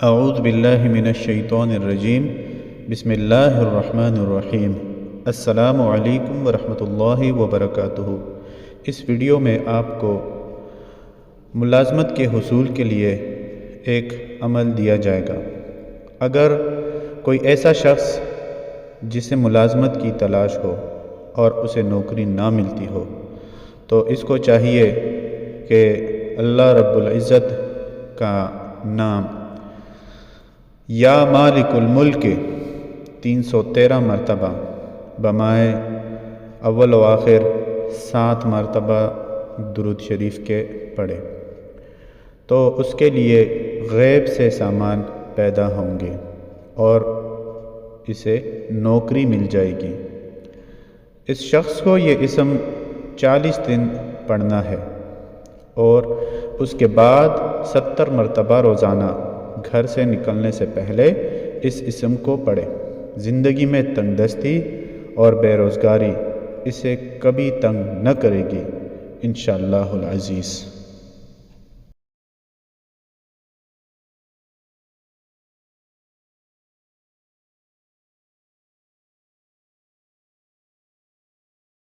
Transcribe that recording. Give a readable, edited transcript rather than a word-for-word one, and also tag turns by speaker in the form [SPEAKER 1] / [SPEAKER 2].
[SPEAKER 1] اعوذ باللہ من الشیطان الرجیم بسم اللہ الرحمن الرحیم السلام علیکم ورحمۃ اللہ وبرکاتہ۔ اس ویڈیو میں آپ کو ملازمت کے حصول کے لیے ایک عمل دیا جائے گا۔ اگر کوئی ایسا شخص جسے ملازمت کی تلاش ہو اور اسے نوکری نہ ملتی ہو تو اس کو چاہیے کہ اللہ رب العزت کا نام یا مالک الملک 313 مرتبہ بمائے اول و آخر 7 مرتبہ درود شریف کے پڑھے تو اس کے لیے غیب سے سامان پیدا ہوں گے اور اسے نوکری مل جائے گی۔ اس شخص کو یہ اسم 40 دن پڑھنا ہے اور اس کے بعد 70 مرتبہ روزانہ گھر سے نکلنے سے پہلے اس اسم کو پڑھے۔ زندگی میں تنگ دستی اور بے روزگاری اسے کبھی تنگ نہ کرے گی انشاءاللہ العزیز۔